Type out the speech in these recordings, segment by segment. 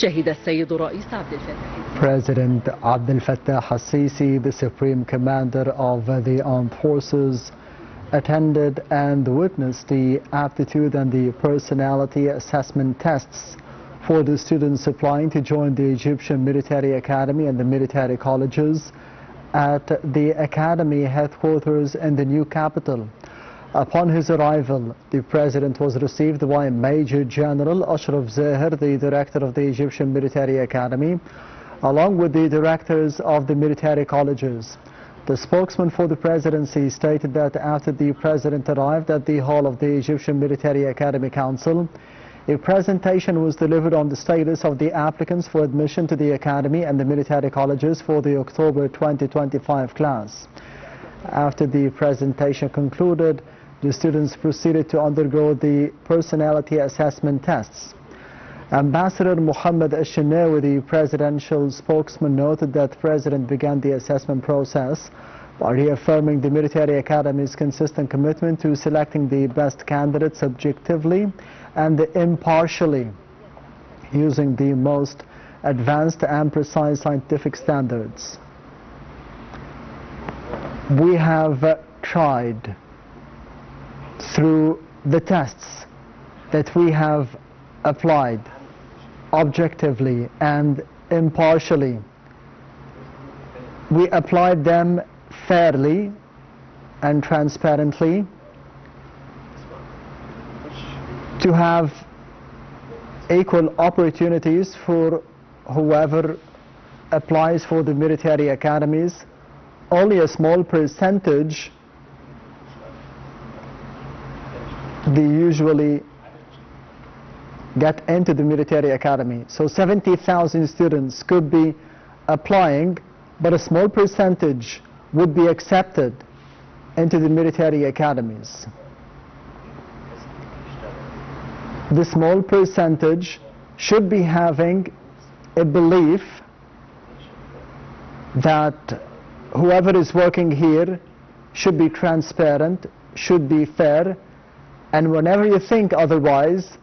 شهد السيد الرئيس عبد الفتاح President Abdel Fattah al-Sisi, the Supreme Commander of the Armed Forces, attended and witnessed the aptitude and the personality assessment tests for the students applying to join the Egyptian Military Academy and the military colleges at the Academy headquarters in the new capital. Upon his arrival, the President was received by Major General Ashraf Zahir, the Director of the Egyptian Military Academy, along with the directors of the military colleges. The spokesman for the Presidency stated that after the President arrived at the hall of the Egyptian Military Academy Council, a presentation was delivered on the status of the applicants for admission to the Academy and the military colleges for the October 2025 class. After the presentation concluded, the students proceeded to undergo the personality assessment tests. Ambassador Mohammed Al-Shenawi, the presidential spokesman, noted that the President began the assessment process by reaffirming the military academy's consistent commitment to selecting the best candidates objectively and impartially, using the most advanced and precise scientific standards. We have tried through the tests that we have applied objectively and impartially. We applied them fairly and transparently to have equal opportunities for whoever applies for the military academies. Only a small percentage they usually get into the military academy. So 70,000 students could be applying, but a small percentage would be accepted into the military academies. The small percentage should be having a belief that whoever is working here should be transparent, should be fair, and whenever you think otherwise,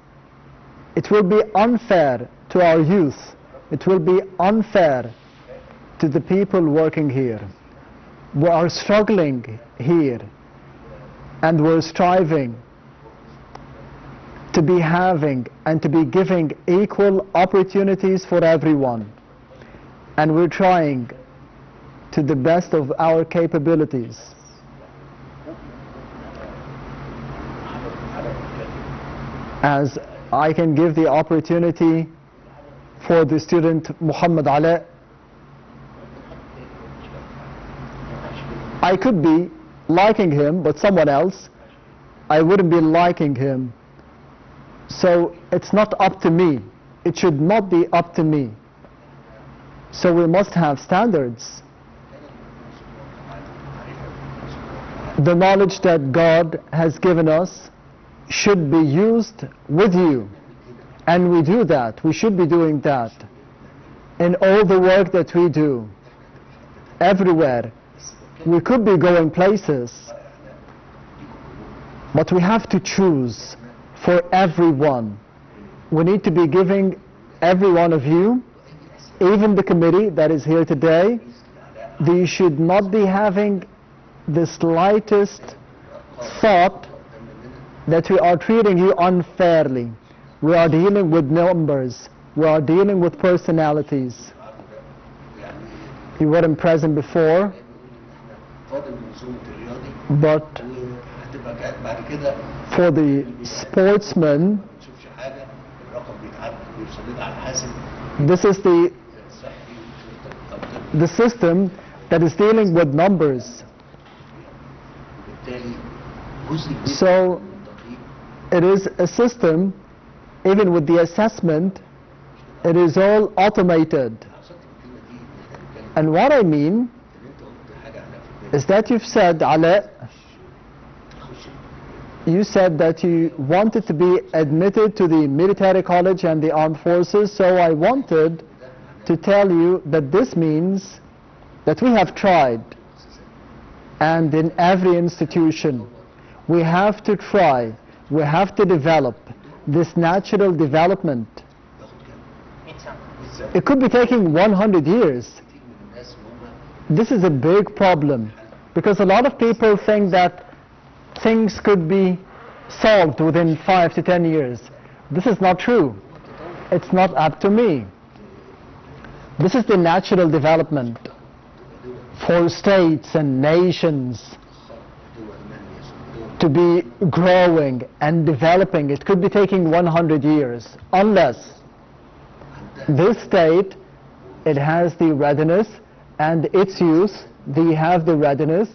it will be unfair to our youth. It will be unfair to the people working here. We are struggling here, and we're striving to be having and to be giving equal opportunities for everyone. And we're trying to the best of our capabilities. As I can give the opportunity for the student Muhammad Ali. I could be liking him, but someone else, I wouldn't be liking him. So it's not up to me. It should not be up to me. So we must have standards. The knowledge that God has given us should be used with you, and we do that. We should be doing that in all the work that we do, everywhere. We could be going places, but we have to choose for everyone. We need to be giving every one of you, even the committee that is here today, they should not be having the slightest thought that we are treating you unfairly. We are dealing with numbers. We are dealing with personalities. You weren't present before, but for the sportsmen, this is the system that is dealing with numbers. So it is a system, even with the assessment, it is all automated. And what I mean is that you've said, Ali, you said that you wanted to be admitted to the military college and the armed forces, so I wanted to tell you that this means that we have tried, and in every institution we have to try, we have to develop this natural development It could be taking 100 years. This is a big problem because a lot of people think that things could be solved within 5 to 10 years. This is not true. It's not up to me. This is the natural development for states and nations to be growing and developing. It could be taking 100 years unless this state, it has the readiness and its youth, they have the readiness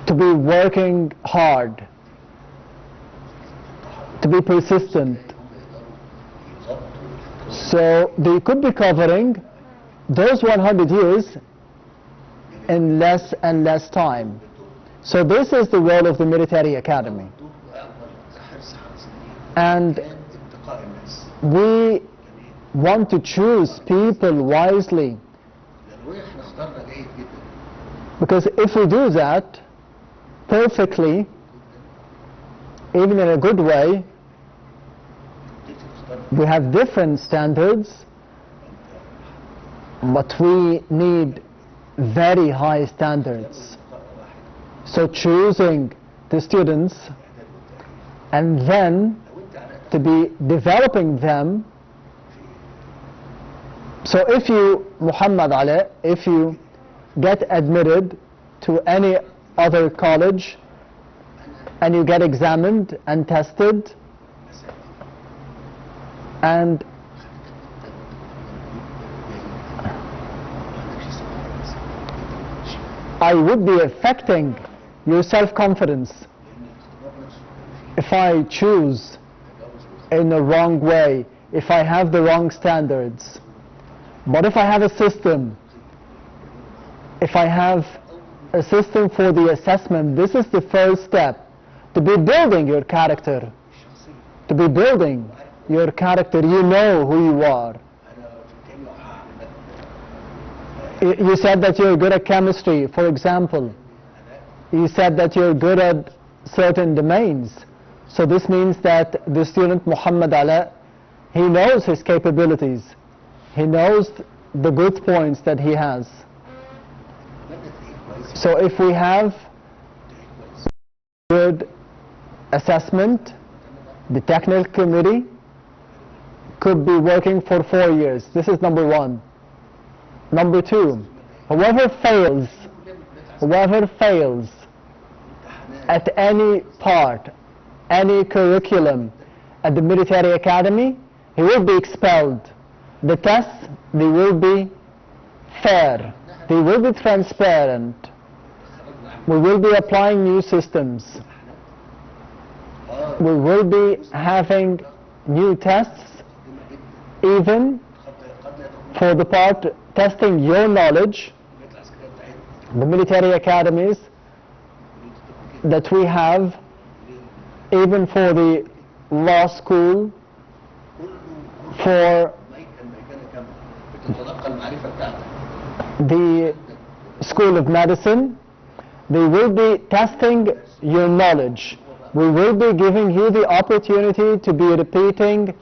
to be working hard, to be persistent. So they could be covering those 100 years in less and less time. So this is the role of the military academy. And we want to choose people wisely, because if we do that perfectly, even in a good way, we have different standards, but we need very high standards. So choosing the students and then to be developing them. So if you, Muhammad Ali, if you get admitted to any other college and you get examined and tested, and I would be affecting your self-confidence if I choose in the wrong way, if I have the wrong standards. But if I have a system, if I have a system for the assessment, this is the first step to be building your character, to be building your character. You know who you are. You said that you're good at chemistry, for example. You said that you're good at certain domains. So this means that the student Muhammad Ali, he knows his capabilities. He knows the good points that he has. So if we have good assessment, the technical committee could be working for 4 years. This is number one. Number two, whoever fails at any part, any curriculum at the military academy, he will be expelled. The tests, they will be fair, they will be transparent. We will be applying new systems. We will be having new tests, even for the part testing your knowledge. The military academies that we have, even for the law school, for the School of Medicine, they will be testing your knowledge. We will be giving you the opportunity to be repeating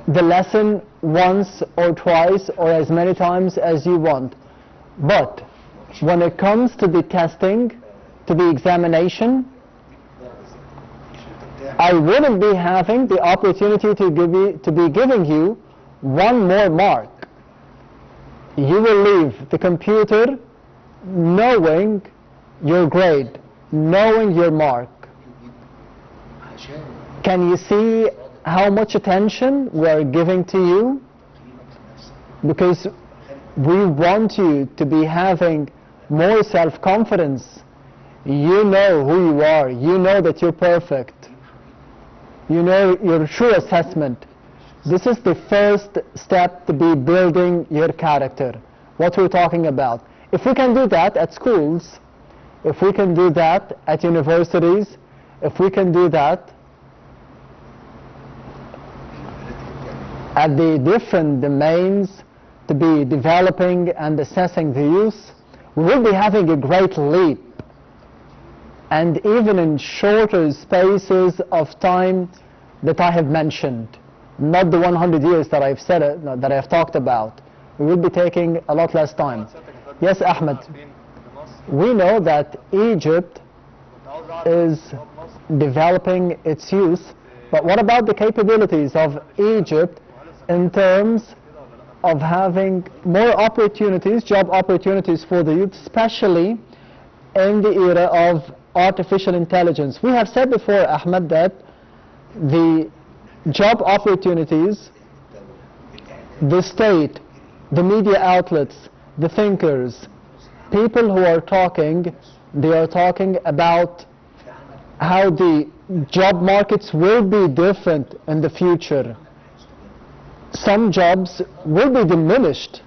the lesson once or twice or as many times as you want. But when it comes to the testing, to the examination, I wouldn't be having the opportunity to be giving you one more mark. You will leave the computer knowing your grade, knowing your mark. Can you see how much attention we are giving to you? Because we want you to be having more self-confidence. You know who you are. You know that you're perfect. You know your true assessment. This is the first step to be building your character, what we're talking about. If we can do that at schools, if we can do that at universities, if we can do that at the different domains to be developing and assessing the youth, we will be having a great leap. And even in shorter spaces of time that I have mentioned, not the 100 years that I've said it, that I've talked about. We will be taking a lot less time. Yes, Ahmed. We know that Egypt is developing its youth, but what about the capabilities of Egypt in terms of having more opportunities, job opportunities for the youth, especially in the era of artificial intelligence? We have said before, Ahmed, that the job opportunities, the state, the media outlets, the thinkers, people who are talking, they are talking about how the job markets will be different in the future. Some jobs will be diminished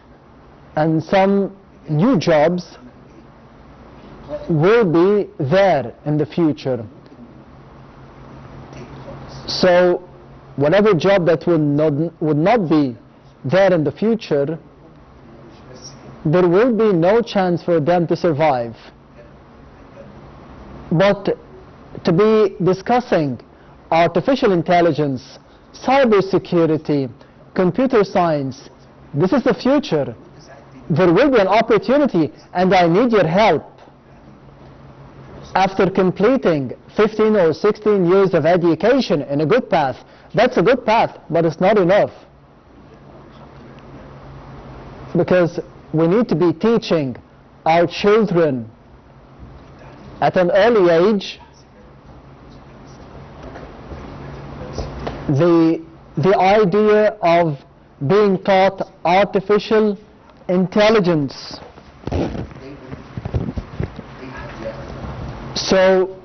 and some new jobs will be there in the future. So whatever job that would not be there in the future, there will be no chance for them to survive. But to be discussing artificial intelligence, cybersecurity, computer science, this is the future. There will be an opportunity, and I need your help. After completing 15 or 16 years of education in a good path, that's a good path, but it's not enough. Because we need to be teaching our children at an early age the idea of being taught artificial intelligence. So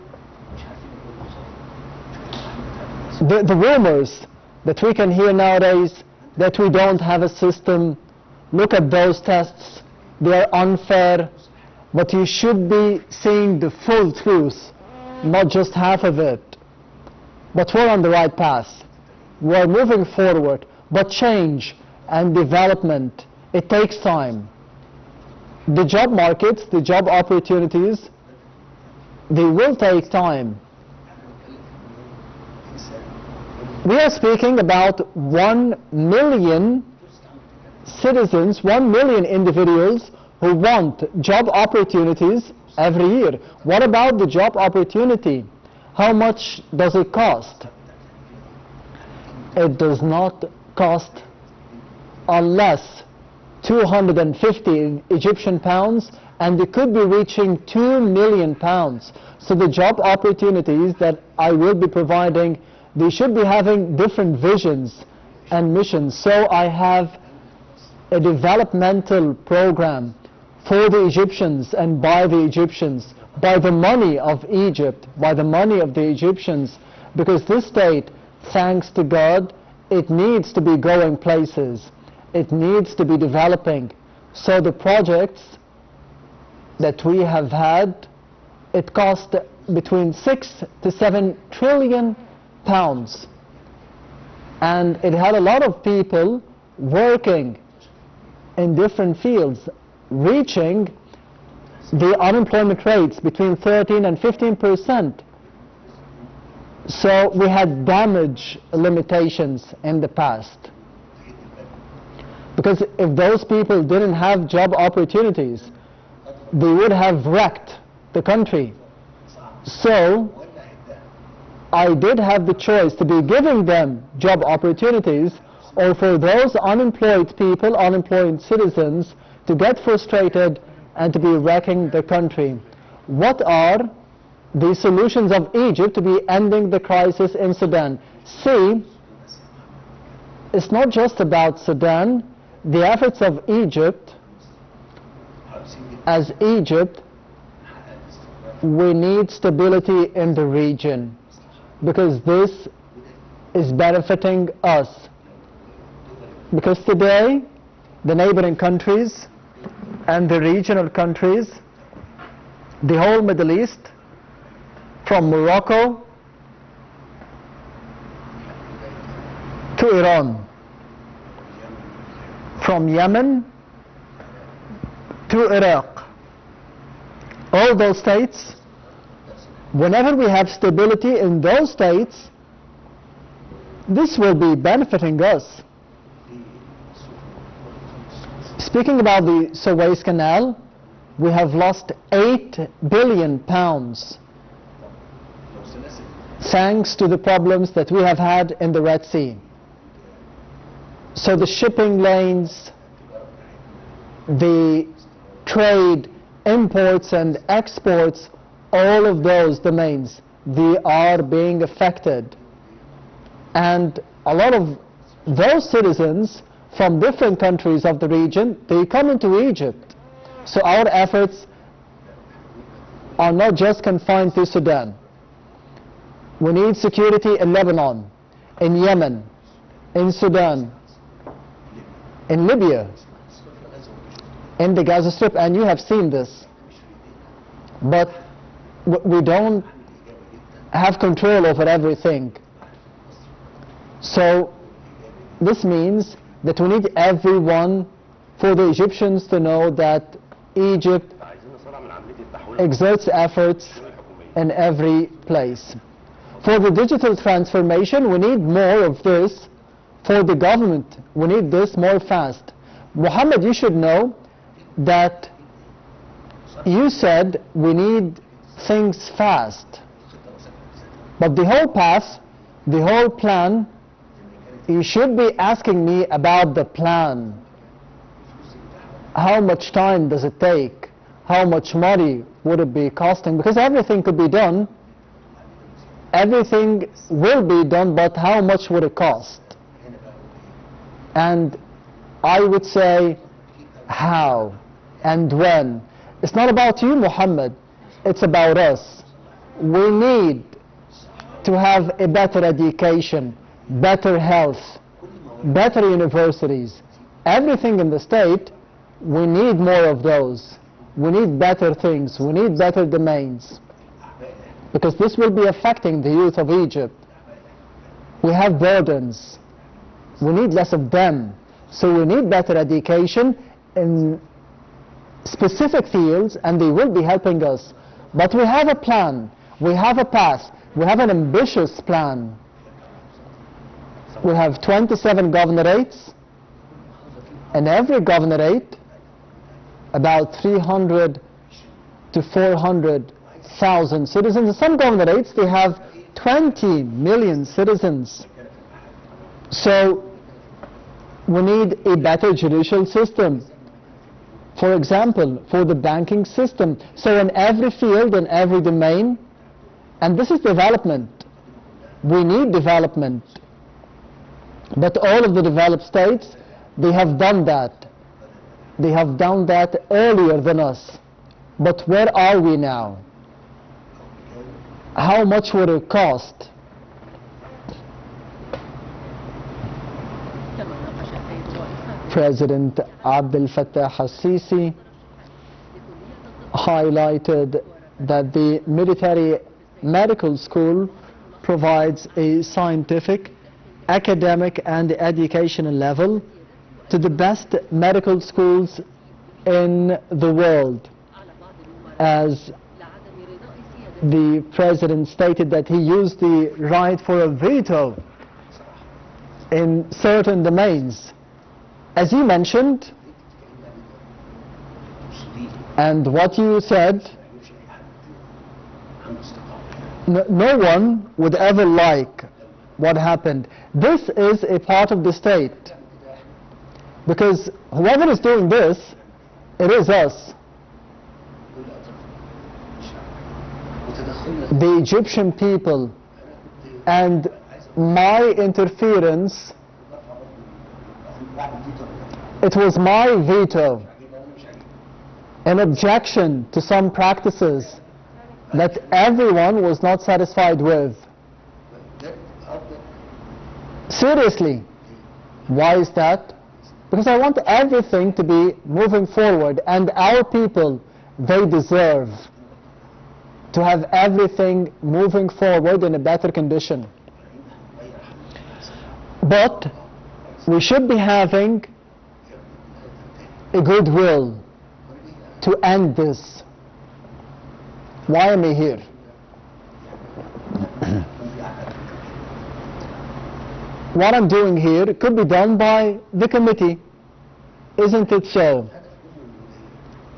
the rumors that we can hear nowadays that we don't have a system, look at those tests, they are unfair, but you should be seeing the full truth, not just half of it. But we're on the right path. We're moving forward, but change and development, it takes time. The job markets, the job opportunities, they will take time. We are speaking about 1 million citizens, 1 million individuals who want job opportunities every year. What about the job opportunity? How much does it cost? It does not cost unless 250 Egyptian pounds, and it could be reaching 2 million pounds. So the job opportunities that I will be providing, they should be having different visions and missions. So I have a developmental program for the Egyptians and by the Egyptians, by the money of Egypt, by the money of the Egyptians, because this state, thanks to God, it needs to be going places. It needs to be developing. So the projects that we have had, it cost between 6 to 7 trillion pounds. And it had a lot of people working in different fields, reaching the unemployment rates between 13 and 15%. So we had damage limitations in the past. Because if those people didn't have job opportunities, they would have wrecked the country. So I did have the choice to be giving them job opportunities, or for those unemployed people, unemployed citizens, to get frustrated and to be wrecking the country. What are the solutions of Egypt to be ending the crisis in Sudan? See, it's not just about Sudan. The efforts of Egypt, as Egypt, we need stability in the region, because this is benefiting us. Because today, the neighboring countries and the regional countries, the whole Middle East, from Morocco to Iran, from Yemen to Iraq, all those states, whenever we have stability in those states, this will be benefiting us. Speaking about the Suez Canal, we have lost £8 billion thanks to the problems that we have had in the Red Sea. So the shipping lanes, the trade, imports and exports, all of those domains, they are being affected. And a lot of those citizens from different countries of the region, they come into Egypt. So our efforts are not just confined to Sudan. We need security in Lebanon, in Yemen, in Sudan, in Libya, in the Gaza Strip, and you have seen this. But we don't have control over everything. So this means that we need everyone, for the Egyptians to know that Egypt exerts efforts in every place. For the digital transformation, we need more of this. For the government, we need this more fast. Muhammad, you should know that you said we need things fast. But the whole path, the whole plan, you should be asking me about the plan. How much time does it take? How much money would it be costing? Because everything could be done. Everything will be done, but how much would it cost? And I would say how and when. It's not about you, Muhammad. It's about us. We need to have a better education, better health, better universities. Everything in the state, we need more of those. We need better things. We need better domains. Because this will be affecting the youth of Egypt. We have burdens. We need less of them. So we need better education in specific fields, and they will be helping us. But we have a plan. We have a path. We have an ambitious plan. We have 27 governorates. In every governorate, about 300 to 400,000 citizens. In some governorates, they have 20 million citizens. So we need a better judicial system. For example, for the banking system. So in every field, in every domain, and this is development. We need development. But all of the developed states, they have done that. They have done that earlier than us. But where are we now? How much would it cost? President Abdel Fattah al-Sisi highlighted that the military medical school provides a scientific, academic and educational level to the best medical schools in the world. As the president stated that he used the right for a veto in certain domains. As you mentioned, and what you said, no one would ever like what happened. This is a part of the state. Because whoever is doing this, it is us. The Egyptian people. And my interference, it was my veto, an objection to some practices that everyone was not satisfied with. Seriously. Why is that? Because I want everything to be moving forward, and our people, they deserve to have everything moving forward in a better condition. But we should be having a goodwill to end this. Why am I here? what I'm doing here could be done by the committee, isn't it so?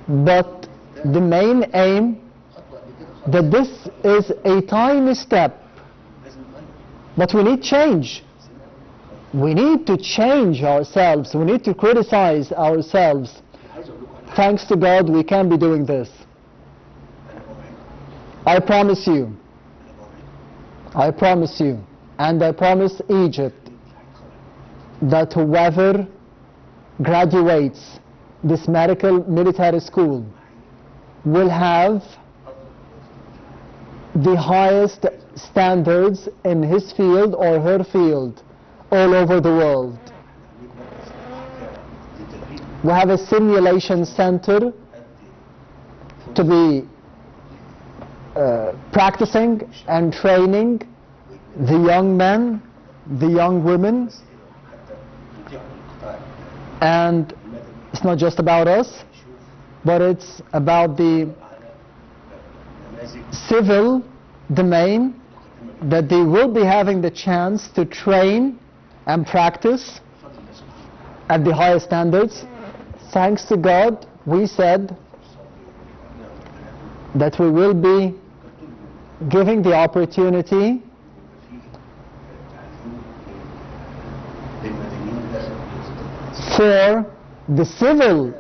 But the main aim, that this is a tiny step, but we need change. We need to change ourselves. We need to criticize ourselves. Thanks to God, we can be doing this. I promise you, and I promise Egypt, that whoever graduates this medical military school will have the highest standards in his field or her field all over the world. We have a simulation center to be practicing and training the young men, the young women, and it's not just about us, but it's about the civil domain, that they will be having the chance to train and practice at the highest standards. Thanks to God, we said that we will be giving the opportunity for the civil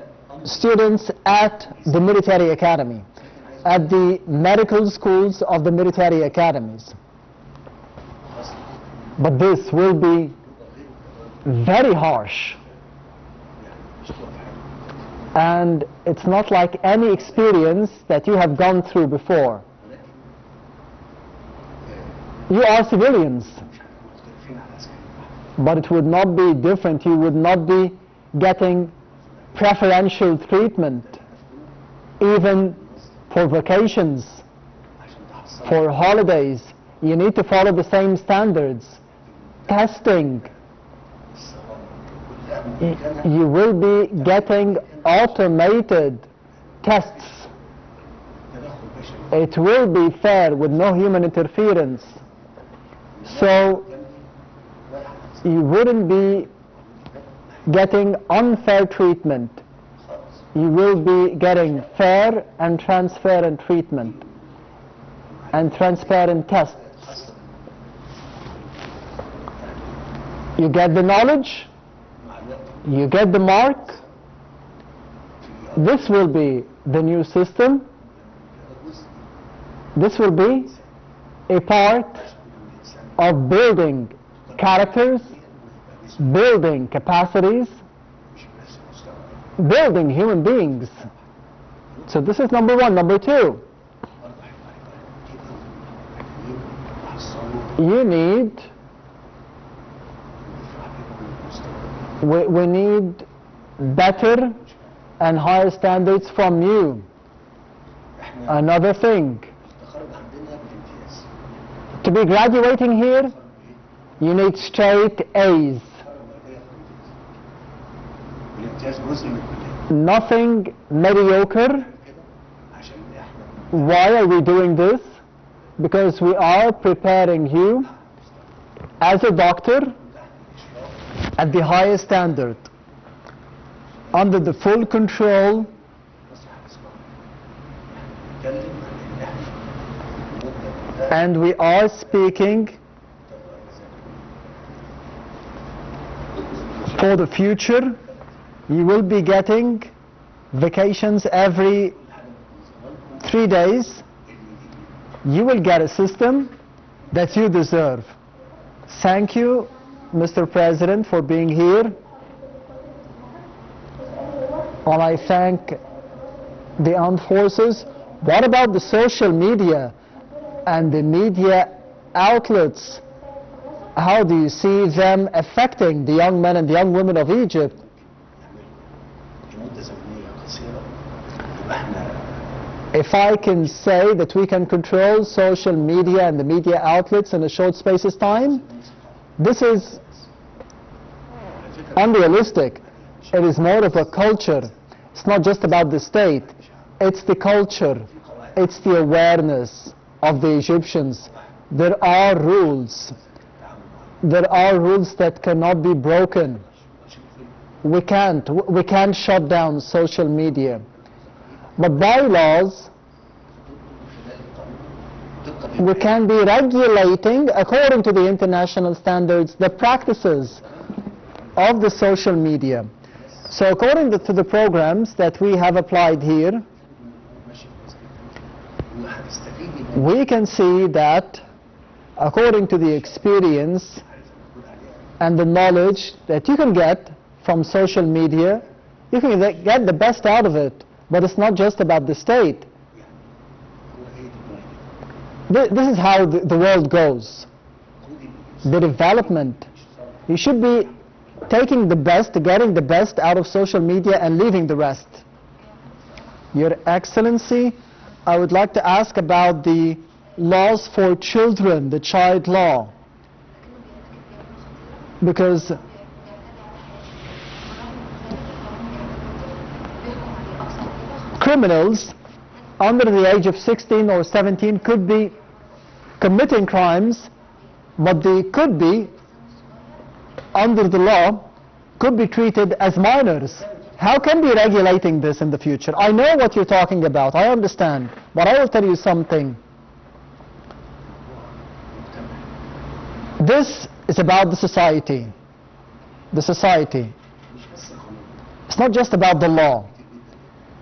students at the military academy, at the medical schools of the military academies. But this will be very harsh, and it's not like any experience that you have gone through before. You are civilians, but it would not be different. You would not be getting preferential treatment, even for vacations, for holidays. You need to follow the same standards. Testing, you will be getting automated tests. It will be fair with no human interference. So you wouldn't be getting unfair treatment. You will be getting fair and transparent treatment and transparent tests. You get the knowledge, you get the mark. This will be the new system. This will be a part of building characters, building capacities, building human beings. So this is number one. Number two, you need, we need better and higher standards from you. Another thing, to be graduating here, you need straight A's. Nothing mediocre. Why are we doing this? Because we are preparing you as a doctor at the highest standard, under the full control and we are speaking for the future. You will be getting vacations every 3 days. You will get a system that you deserve. Thank you, Mr. President, for being here. And I thank the armed forces. What about the social media and the media outlets? How do you see them affecting the young men and the young women of Egypt? If I can say that we can control social media and the media outlets in a short space of time, this is unrealistic. It is more of a culture. It's not just about the state. It's the culture. It's the awareness of the Egyptians. There are rules. there are rules that cannot be broken. We can't shut down social media. But bylaws, we can be regulating, according to the international standards, the practices of the social media. So according to the programs that we have applied here, we can see that according to the experience and the knowledge that you can get from social media, you can get the best out of it. But it's not just about the state. This is how the world goes. The development. You should be taking the best, getting the best out of social media and leaving the rest. Your Excellency, I would like to ask about the laws for children, the child law. Because criminals under the age of 16 or 17 could be committing crimes, but they could be, under the law, could be treated as minors. How can we be regulating this in the future? I know what you're talking about, I understand, but I will tell you something. This is about the society. The society. It's not just about the law.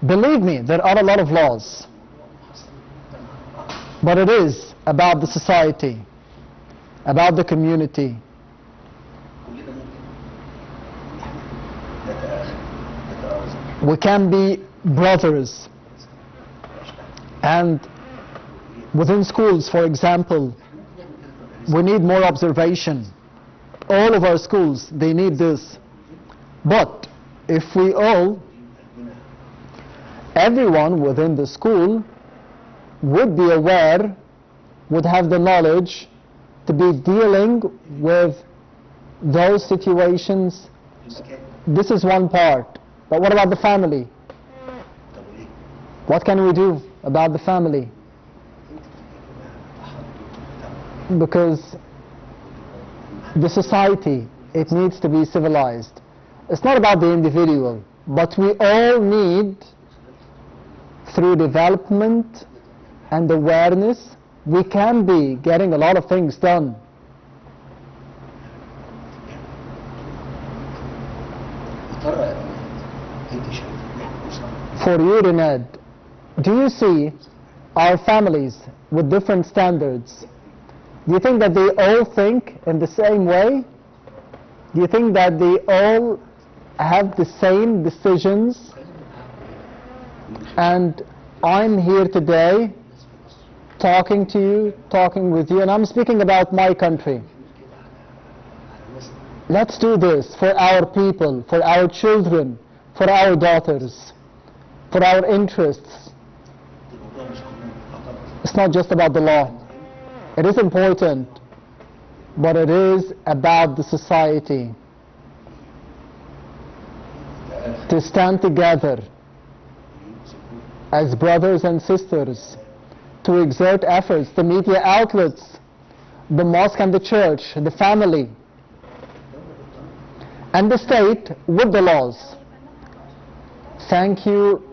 Believe me, there are a lot of laws. But it is about the society, about the community. We can be brothers. And within schools, for example, we need more observation. All of our schools, they need this. But if we all, everyone within the school would be aware, would have the knowledge to be dealing with those situations, this is one part. But what about the family? What can we do about the family? Because the society, it needs to be civilized. It's not about the individual, but we all need, through development and awareness, we can be getting a lot of things done. For you, Rened, do you see our families with different standards? Do you think that they all think in the same way? Do you think that they all have the same decisions? And I'm here today talking to you, talking with you, and I'm speaking about my country. Let's do this for our people, for our children, for our daughters, for our interests. It's not just about the law. It is important, but it is about the society. To stand together as brothers and sisters, to exert efforts, the media outlets, the mosque and the church, the family, and the state with the laws. Thank you,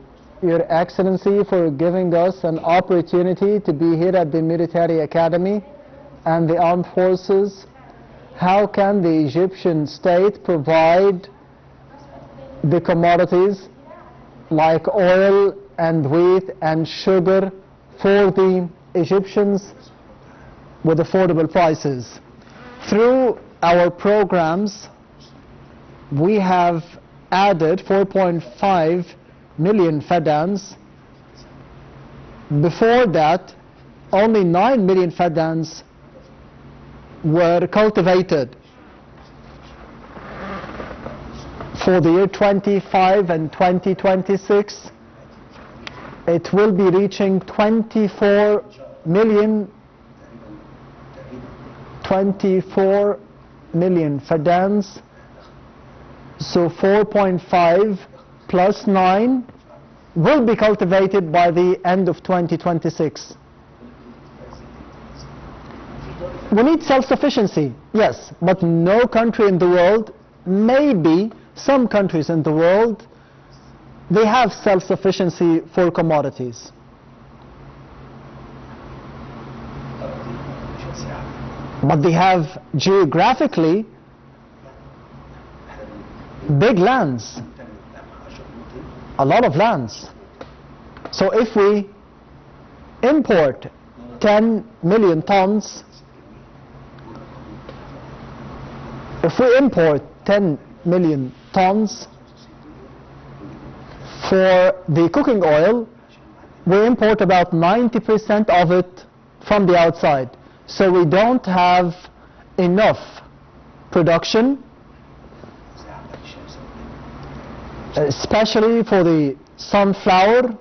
Your Excellency, for giving us an opportunity to be here at the Military Academy and the Armed Forces. How can the Egyptian state provide the commodities like oil and wheat and sugar for the Egyptians with affordable prices? Through our programs, we have added 4.5 million fadans. Before that, only 9 million fadans were cultivated. For the year 25 and 2026, it will be reaching 24 million fadans. So 4.5 plus 9 will be cultivated by the end of 2026. We need self-sufficiency, yes, but no country in the world, maybe some countries in the world, they have self-sufficiency for commodities. But they have geographically big lands, a lot of lands. So if we import 10 million tons, if we import 10 million tons for the cooking oil, we import about 90% of it from the outside. So we don't have enough production, especially for the sunflower.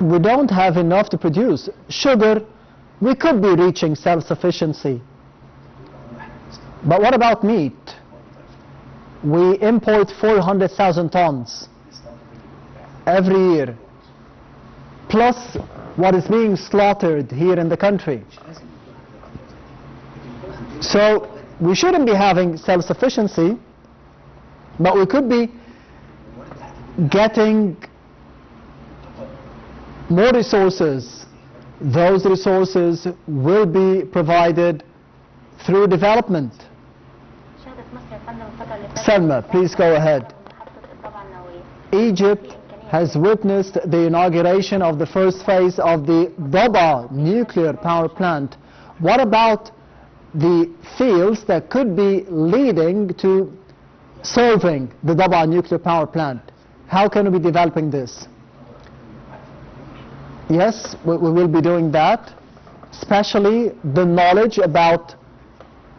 We don't have enough to produce. Sugar, we could be reaching self-sufficiency. But what about meat? We import 400,000 tons every year, plus what is being slaughtered here in the country. So we shouldn't be having self-sufficiency, but we could be getting more resources. Those resources will be provided through development. Selma, please go ahead. Egypt has witnessed the inauguration of the first phase of the Daba nuclear power plant. What about the fields that could be leading to serving the Daba nuclear power plant? How can we be developing this? Yes, we will be doing that, especially the knowledge about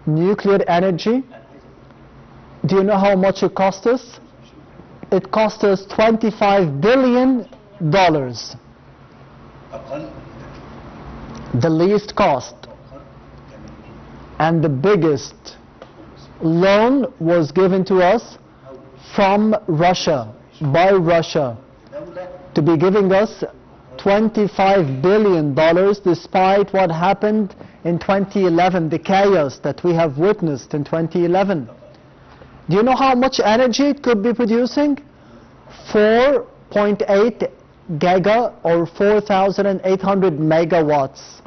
nuclear energy. Do you know how much it cost us? It cost us $25 billion. The least cost. And the biggest loan was given to us from Russia, by Russia, to be giving us $25 billion despite what happened in 2011, the chaos that we have witnessed in 2011. Do you know how much energy it could be producing? 4.8 giga or 4,800 megawatts.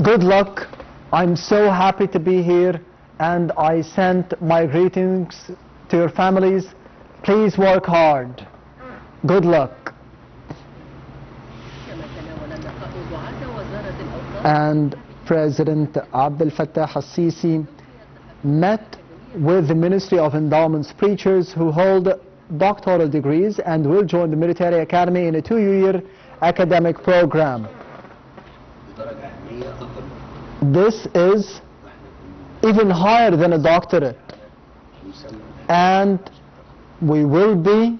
Good luck. I'm so happy to be here, and I send my greetings to your families. Please work hard. Good luck. And President Abdel Fattah al-Sisi met with the Ministry of Endowments preachers who hold doctoral degrees and will join the military academy in a 2-year academic program. This is even higher than a doctorate, and we will be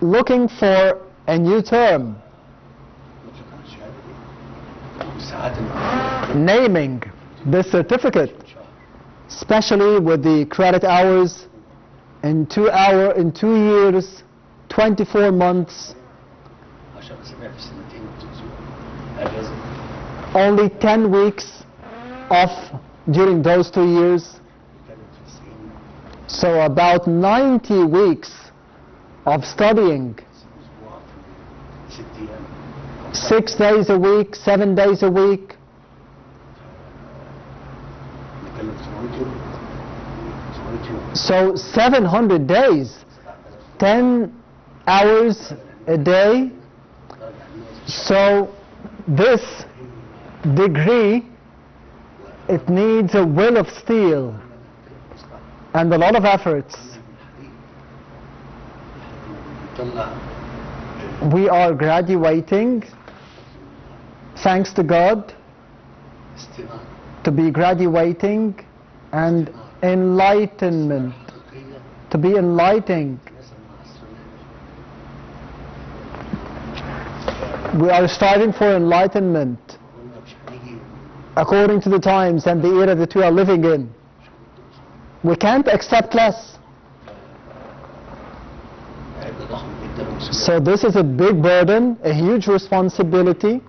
looking for a new term, naming this certificate, especially with the credit hours in 2 years, 24 months, only 10 weeks off during those 2 years, so about 90 weeks of studying, 6 days a week, 7 days a week. So 700 days, 10 hours a day. So this degree, it needs a will of steel and a lot of efforts. We are graduating, thanks to God, to be graduating, and enlightenment, to be enlightening. We are striving for enlightenment according to the times and the era that we are living in. We can't accept less. So this is a big burden, a huge responsibility,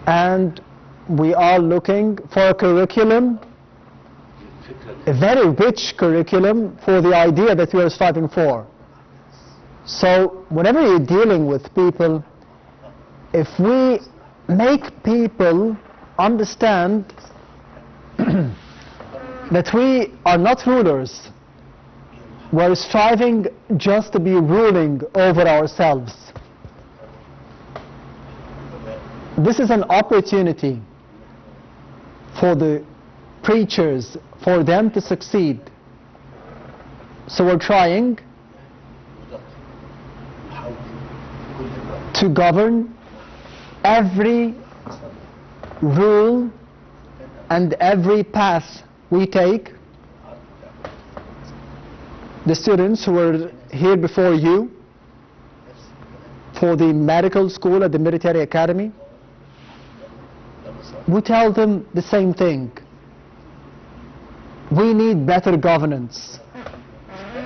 and we are looking for a curriculum, a very rich curriculum for the idea that we are striving for. So whenever you're dealing with people, if we make people understand that we are not rulers, we're striving just to be ruling over ourselves. This is an opportunity for the preachers, for them to succeed. So we're trying to govern every rule and every path we take. The students who were here before you for the medical school at the military academy, we tell them the same thing. We need better governance.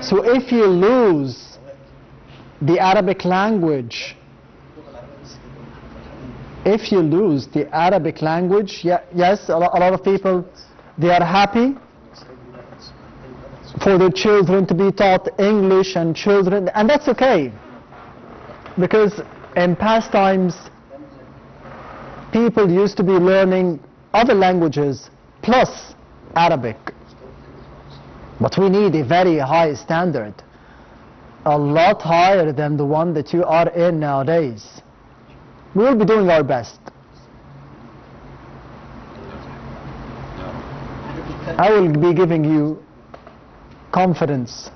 So if you lose the Arabic language, yes, a lot of people, they are happy for their children to be taught English, and that's okay, because in past times people used to be learning other languages plus Arabic. But we need a very high standard, a lot higher than the one that you are in nowadays. We will be doing our best. I will be giving you confidence.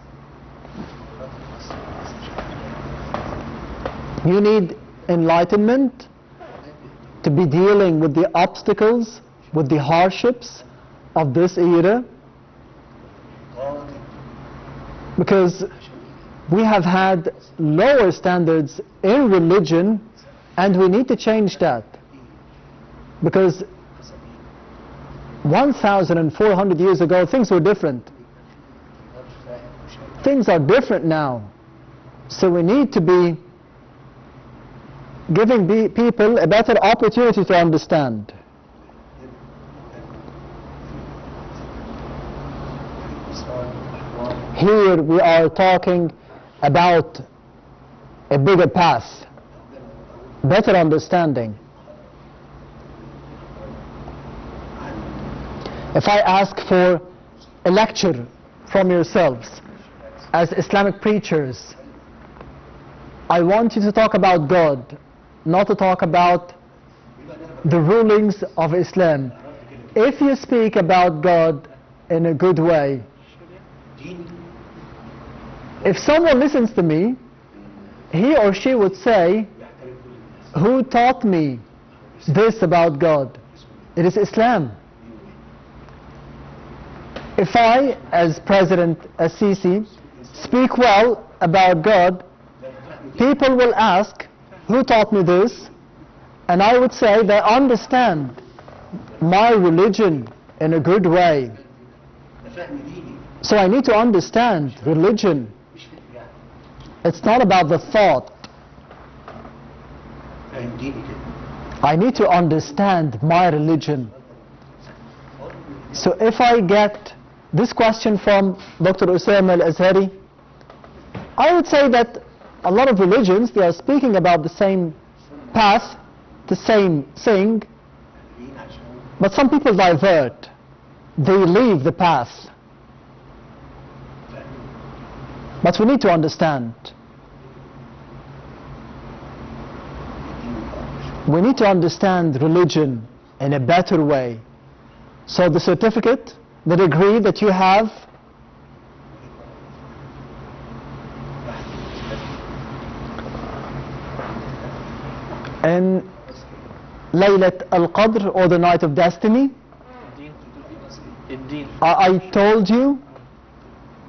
You need enlightenment to be dealing with the obstacles, with the hardships of this era, because we have had lower standards in religion, and we need to change that, because 1,400 years ago things were different. Things are different now, so we need to be giving people a better opportunity to understand. Here we are talking about a bigger path, better understanding. If I ask for a lecture from yourselves as Islamic preachers, I want you to talk about God, not to talk about the rulings of Islam. If you speak about God in a good way, if someone listens to me, he or she would say, who taught me this about God? It is Islam. If I, as President, as Sisi, speak well about God, people will ask, who taught me this? And I would say, they understand my religion in a good way. So I need to understand religion. It's not about the thought. I need to understand my religion. So if I get this question from Dr. Usama al-Azhari, I would say that a lot of religions, they are speaking about the same path, the same thing, but some people divert. They leave the path. But we need to understand. We need to understand religion in a better way. So the certificate, the degree that you have, in Laylat al-Qadr, or the night of destiny, I told you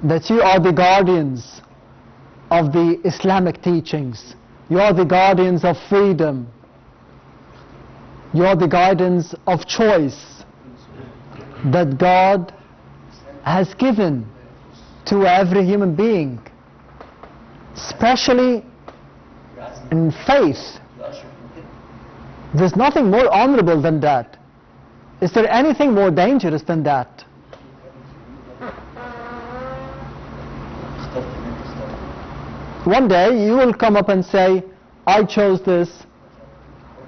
that you are the guardians of the Islamic teachings. You are the guardians of freedom. You are the guardians of choice that God has given to every human being. especially in faith. There's nothing more honorable than that. Is there anything more dangerous than that? One day you will come up and say, I chose this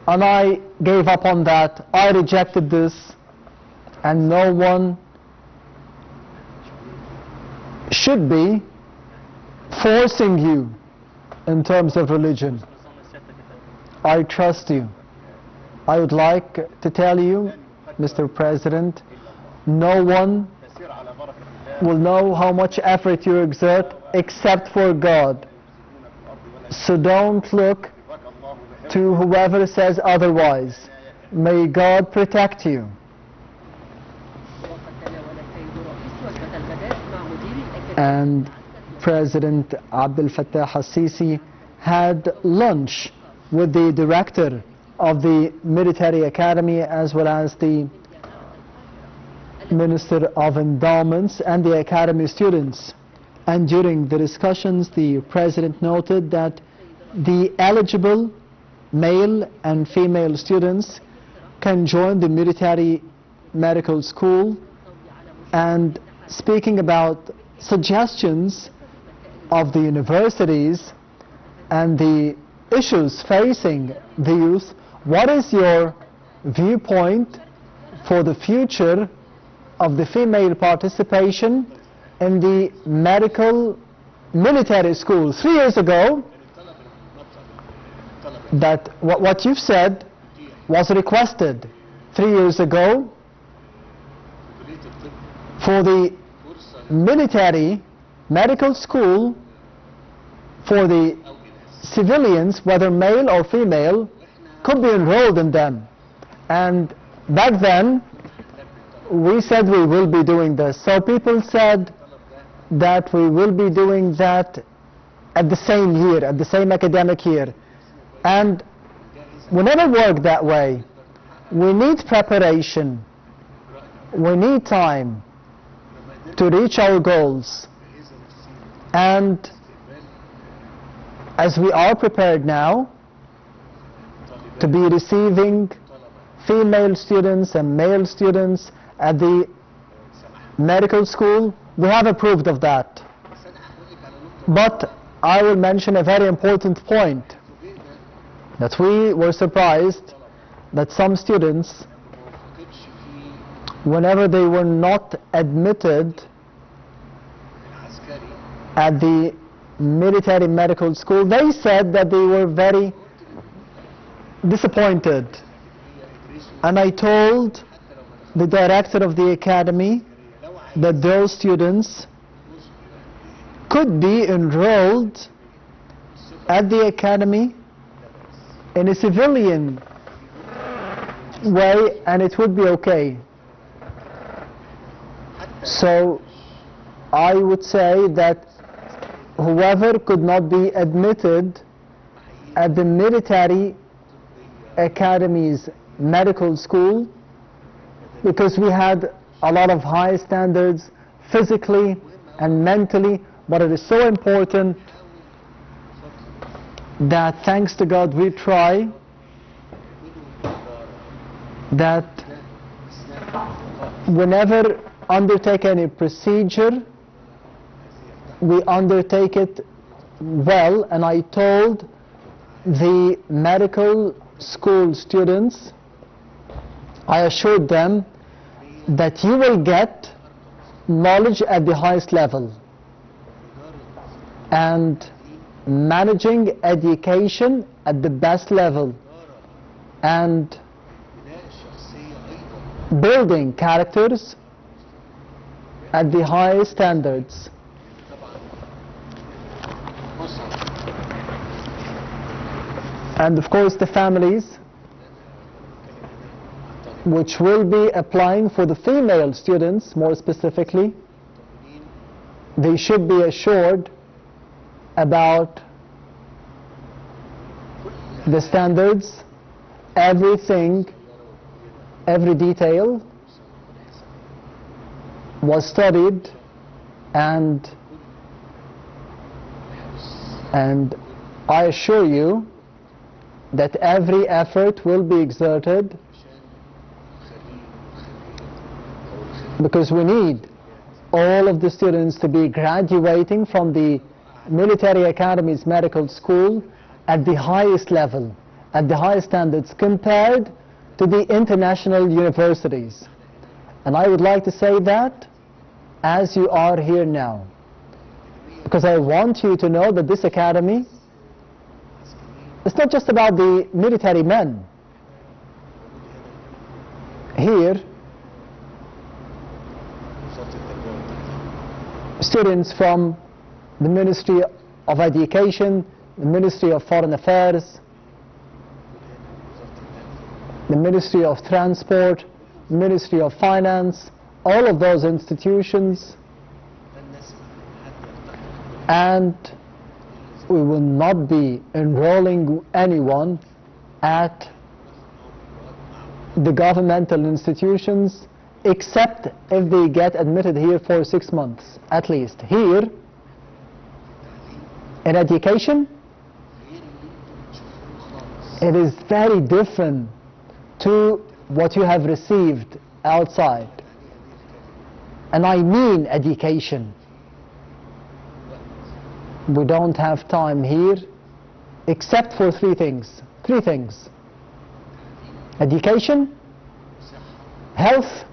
and I gave up on that, I rejected this, and no one should be forcing you in terms of religion. I trust you. I would like to tell you, Mr. President, no one will know how much effort you exert except for God. So don't look to whoever says otherwise. May God protect you. And President Abdel Fattah al-Sisi had lunch with the director of the military academy as well as the Minister of Endowments and the academy students. And during the discussions, the President noted that the eligible male and female students can join the military medical school. And speaking about suggestions of the universities and the issues facing the youth, what is your viewpoint for the future of the female participation in the medical military school? 3 years ago, that what you've said was requested 3 years ago for the military medical school for the civilians, whether male or female, could be enrolled in them. And back then we said we will be doing this. So people said that we will be doing that at the same year, at the same academic year. And we never work that way. We need preparation. We need time to reach our goals. And as we are prepared now to be receiving female students and male students at the medical school, we have approved of that. But I will mention a very important point, that we were surprised that some students, whenever they were not admitted at the military medical school, they said that they were very disappointed. And I told the director of the academy that those students could be enrolled at the academy in a civilian way and it would be okay. So I would say that whoever could not be admitted at the military academy's medical school, because we had a lot of high standards physically and mentally, but it is so important that thanks to God we try that whenever undertake any procedure, we undertake it well. And I told the medical school students, I assured them that you will get knowledge at the highest level, and managing education at the best level, and building characters at the highest standards. And of course the families which will be applying for the female students, more specifically, they should be assured about the standards, everything, every detail was studied, and And I assure you that every effort will be exerted, because we need all of the students to be graduating from the military academies medical school at the highest level, at the highest standards compared to the international universities. And I would like to say that as you are here now, because I want you to know that this academy, it's not just about the military men. Here, students from the Ministry of Education, the Ministry of Foreign Affairs, the Ministry of Transport, Ministry of Finance, all of those institutions, and we will not be enrolling anyone at the governmental institutions except if they get admitted here for 6 months at least. Here in education, it is very different to what you have received outside. And I mean education. We don't have time here except for three things. Education, health,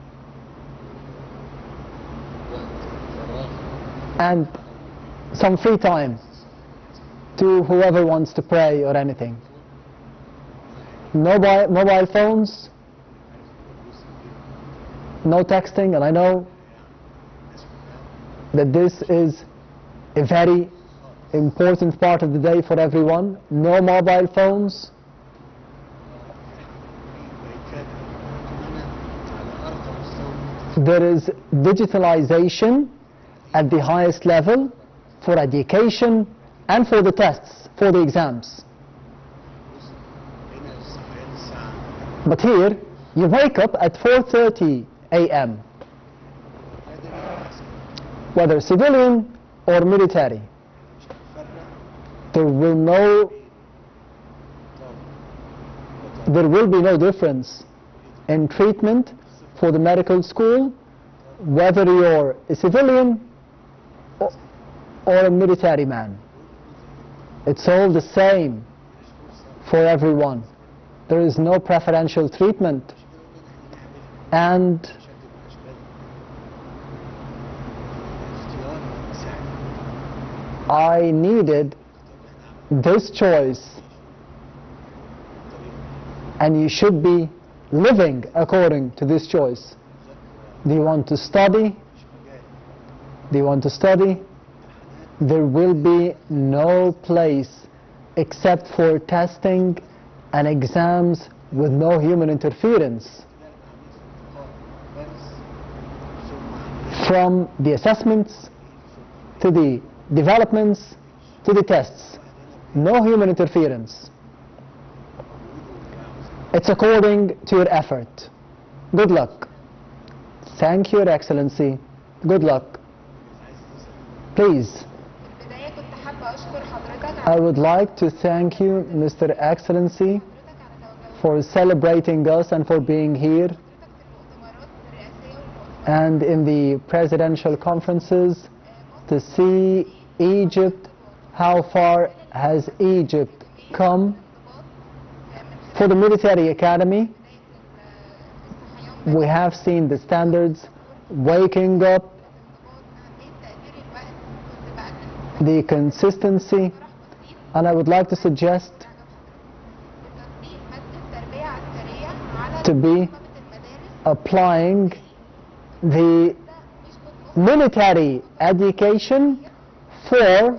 and some free time to whoever wants to pray or anything. No mobile phones, no texting, and I know that this is a very important part of the day for everyone. No mobile phones. There is digitalization at the highest level for education and for the tests, for the exams. But here, you wake up at 4:30 a.m. whether civilian or military. There will be no difference in treatment for the medical school, whether you're a civilian or a military man. It's all the same for everyone. There is no preferential treatment. And I needed this choice, and you should be living according to this choice. Do you want to study? Do you want to study? There will be no place except for testing and exams with no human interference. From the assessments to the developments to the tests, no human interference. It's according to your effort. Good luck. Thank you, Your Excellency. Good luck. Please. I would like to thank you, Mr. Excellency, for celebrating us and for being here. And in the presidential conferences, to see Egypt, how far has Egypt come. For the military academy, we have seen the standards waking up, the consistency, and I would like to suggest to be applying the military education for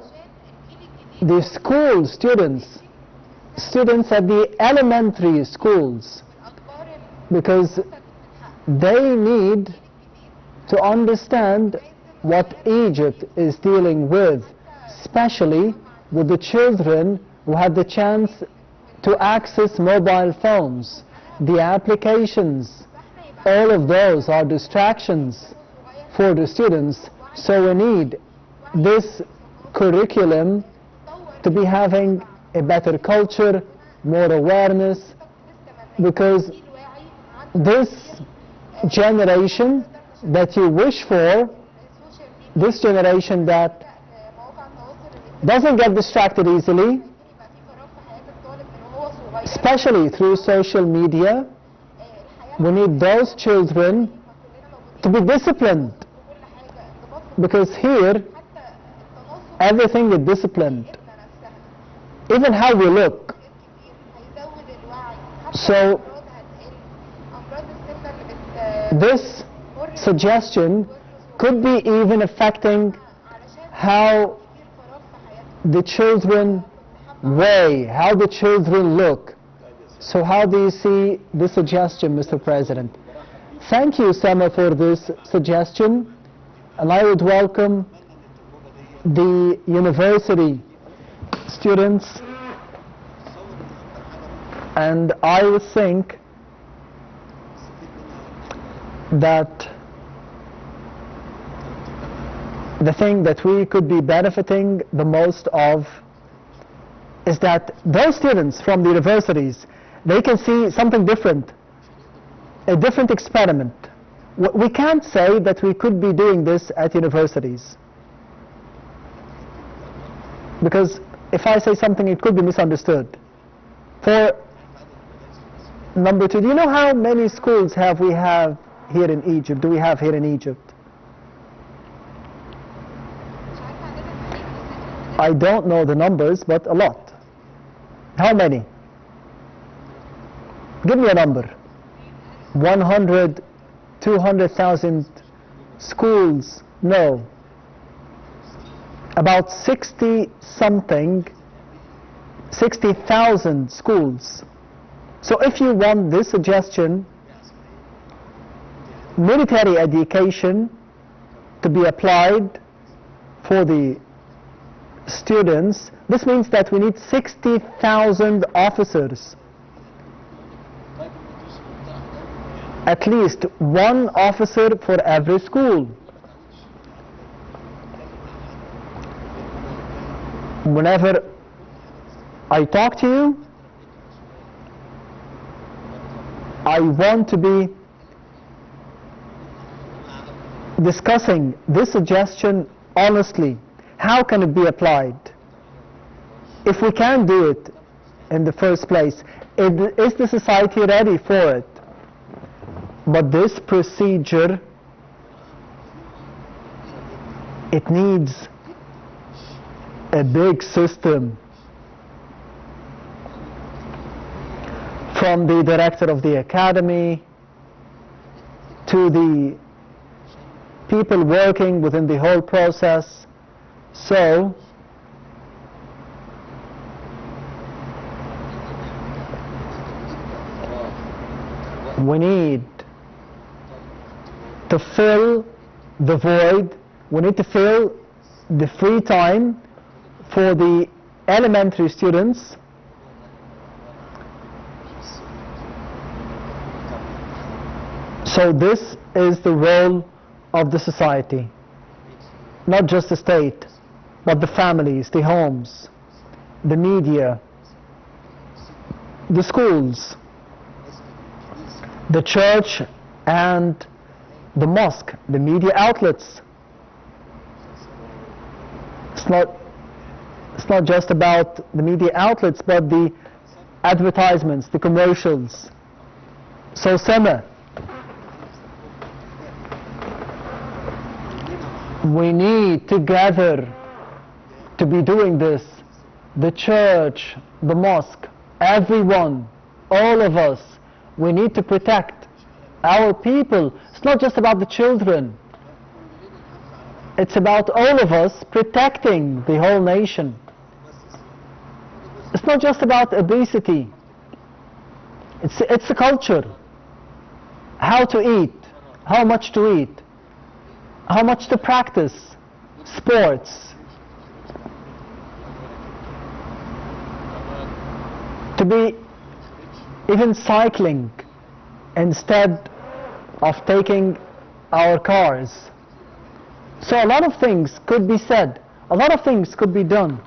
the school students at the elementary schools, because they need to understand what Egypt is dealing with, especially with the children who have the chance to access mobile phones. The applications, all of those are distractions for the students, so we need this curriculum to be having a better culture, more awareness, because this generation that you wish for, this generation that doesn't get distracted easily, especially through social media, we need those children to be disciplined, because here everything is disciplined, even how we look. So this suggestion could be even affecting how the children weigh, how the children look. So how do you see this suggestion, Mr. President? Thank you, Sama, for this suggestion, and I would welcome the university students, and I would think that the thing that we could be benefiting the most of is that those students from the universities, they can see something different, a different experiment. We can't say that we could be doing this at universities, because if I say something, it could be misunderstood. For number two, do you know how many schools we have here in Egypt? Do we have here in Egypt? I don't know the numbers, but a lot. How many? Give me a number. 100, 200,000 schools? No. About 60-something, 60,000 schools. So if you want this suggestion, military education to be applied for the students, this means that we need 60,000 officers. At least one officer for every school. Whenever I talk to you, I want to be discussing this suggestion honestly. How can it be applied? If we can't do it in the first place, is the society ready for it? But this procedure, it needs a big system, from the director of the academy to the people working within the whole process. So we need to fill the void, we need to fill the free time for the elementary students. So this is the role of the society, not just the state, but the families, the homes, the media, the schools, the church and the mosque, the media outlets. It's not just about the media outlets, but the advertisements, the commercials. So Sama, we need together to be doing this. The church, the mosque, everyone, all of us, we need to protect our people. It's not just about the children. It's about all of us protecting the whole nation. It's not just about obesity. It's a culture. How to eat, how much to eat, how much to practice sports, to be even cycling instead of taking our cars. So a lot of things could be said, a lot of things could be done.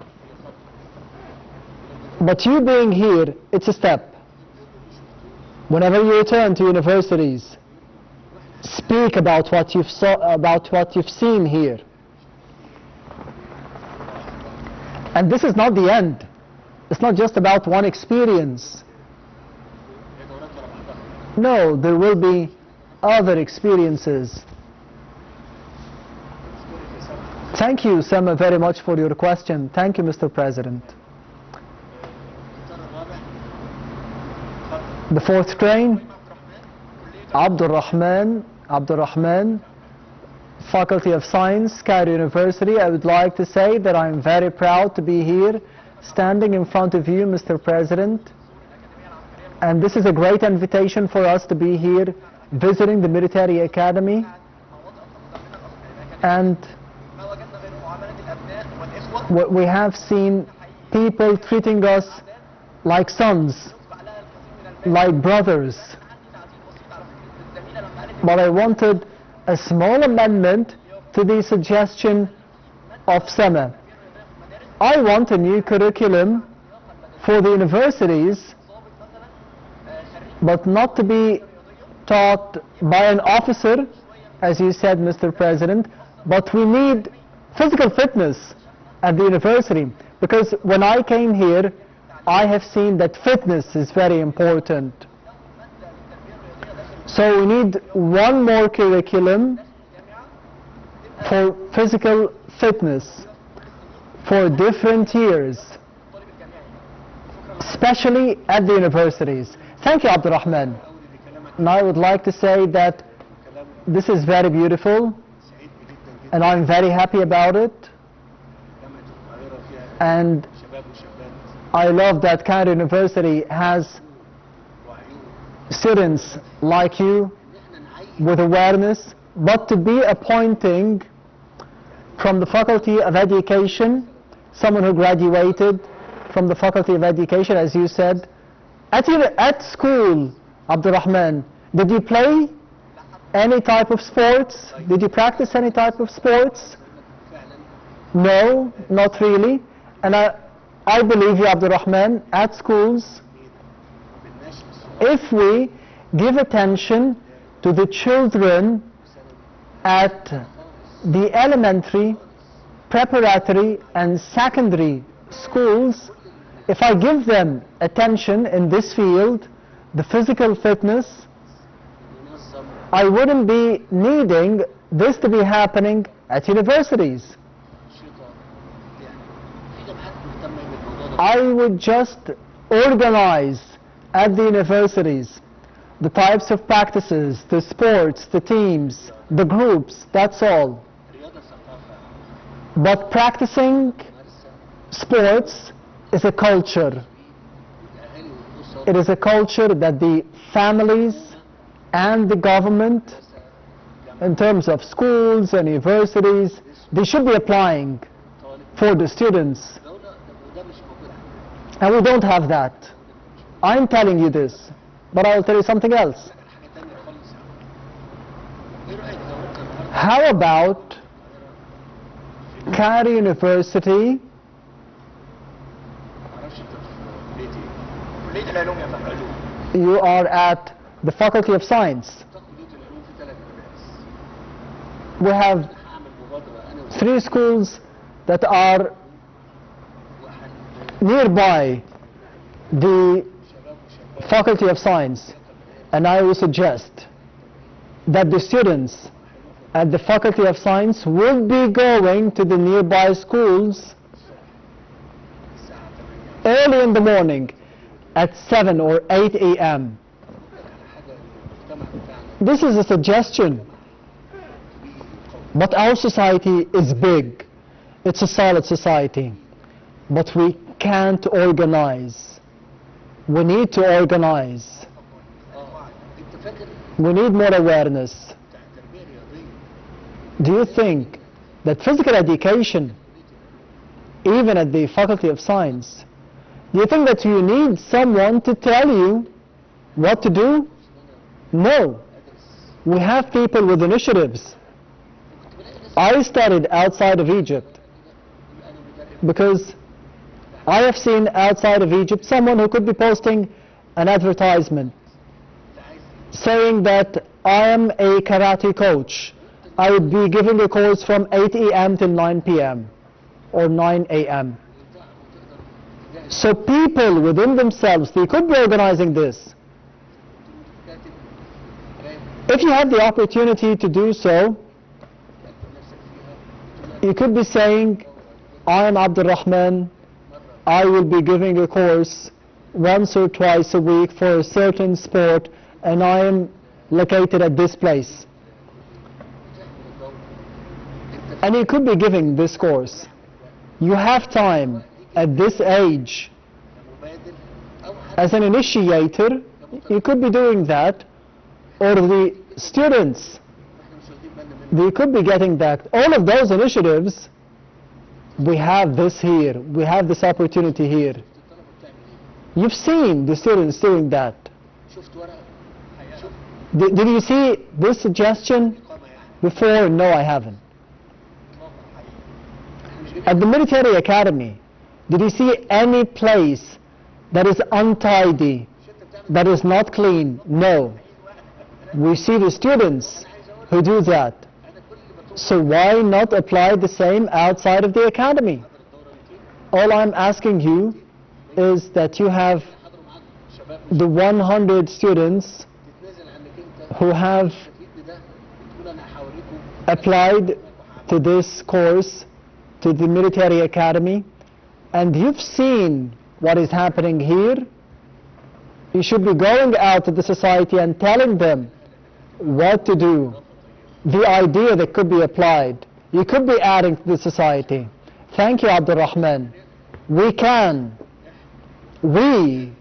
But you being here, it's a step. Whenever you return to universities, speak about what you've seen here. And this is not the end. It's not just about one experience. No, there will be other experiences. Thank you, Sama, very much for your question. Thank you, Mr. President. The fourth train, Abdul Rahman, Faculty of Science, Cairo University. I would like to say that I'm very proud to be here, standing in front of you, Mr. President. And this is a great invitation for us to be here, visiting the military academy. And we have seen people treating us like sons, like brothers. But I wanted a small amendment to the suggestion of Sama. I want a new curriculum for the universities, but not to be taught by an officer, as you said, Mr. President, but we need physical fitness at the university, because when I came here, I have seen that fitness is very important. So we need one more curriculum for physical fitness for different years, especially at the universities. Thank you, Abdul Rahman. And I would like to say that this is very beautiful, and I'm very happy about it. And I love that Cairo University has students like you with awareness, but to be appointing from the Faculty of Education, someone who graduated from the Faculty of Education, as you said, at school, Abdul Rahman, did you play any type of sports? Did you practice any type of sports? No, not really. And I believe you, Abdul Rahman, at schools, if we give attention to the children at the elementary, preparatory and secondary schools, if I give them attention in this field, the physical fitness, I wouldn't be needing this to be happening at universities. I would just organize at the universities the types of practices, the sports, the teams, the groups, that's all. But practicing sports is a culture. It is a culture that the families and the government, in terms of schools and universities, they should be applying for the students. And we don't have that. I'm telling you this, but I'll tell you something else. How about Cairo University you are at the Faculty of Science. We have 3 schools that are nearby the Faculty of Science, and I will suggest that the students at the Faculty of Science will be going to the nearby schools early in the morning at 7 or 8 a.m. This is a suggestion, but our society is big. It's a solid society, but we can't organize. We need to organize. We need more awareness. Do you think that physical education, even at the Faculty of Science, do you think that you need someone to tell you what to do? No. We have people with initiatives. I studied outside of Egypt because I have seen outside of Egypt someone who could be posting an advertisement saying that I am a karate coach. I would be giving a course from 8 a.m. till 9 p.m. or 9 a.m. So people within themselves, they could be organizing this. If you have the opportunity to do so, you could be saying, I am Abdul Rahman, I will be giving a course once or twice a week for a certain sport, and I am located at this place. And you could be giving this course. You have time at this age. As an initiator, you could be doing that, or the students, they could be getting that. All of those initiatives, we have this here. We have this opportunity here. You've seen the students doing that. Did you see this suggestion before? No, I haven't. At the military academy, did you see any place that is untidy, that is not clean? No. We see the students who do that. So why not apply the same outside of the academy? All I'm asking you is that you have the 100 students who have applied to this course, to the military academy, and you've seen what is happening here. You should be going out to the society and telling them what to do, the idea that could be applied. You could be adding to the society. Thank you, Abdul Rahman. We can do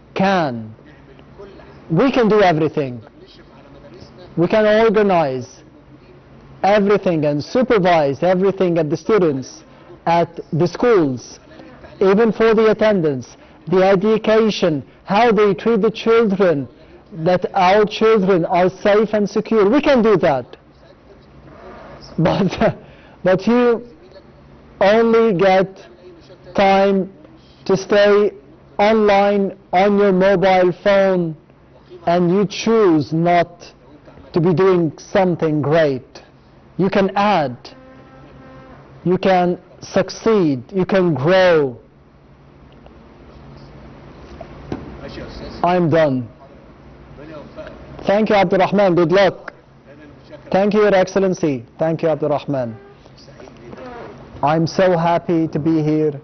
everything. We can organize everything and supervise everything at the students, at the schools, even for the attendance, the education, how they treat the children, that our children are safe and secure. We can do that. But you only get time to stay online on your mobile phone, and you choose not to be doing something great. You can add, you can succeed, you can grow. I'm done. Thank you, Abdul Rahman. Good luck. Thank you, Your Excellency. Thank you, Abdul Rahman. I'm so happy to be here,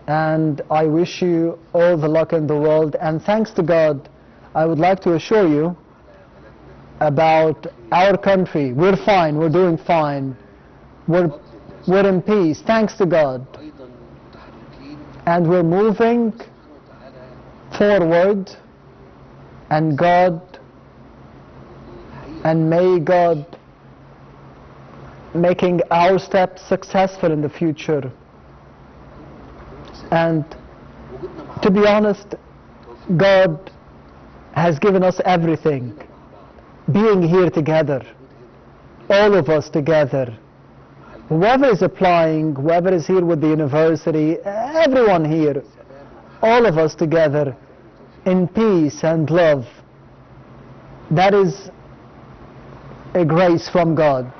and I wish you all the luck in the world. And thanks to God, I would like to assure you about our country. We're fine. We're doing fine. We're in peace, thanks to God. And we're moving forward, and may God making our steps successful in the future. And to be honest, God has given us everything. Being here together, all of us together, whoever is applying, whoever is here with the university, everyone here, all of us together in peace and love. That is a grace from God.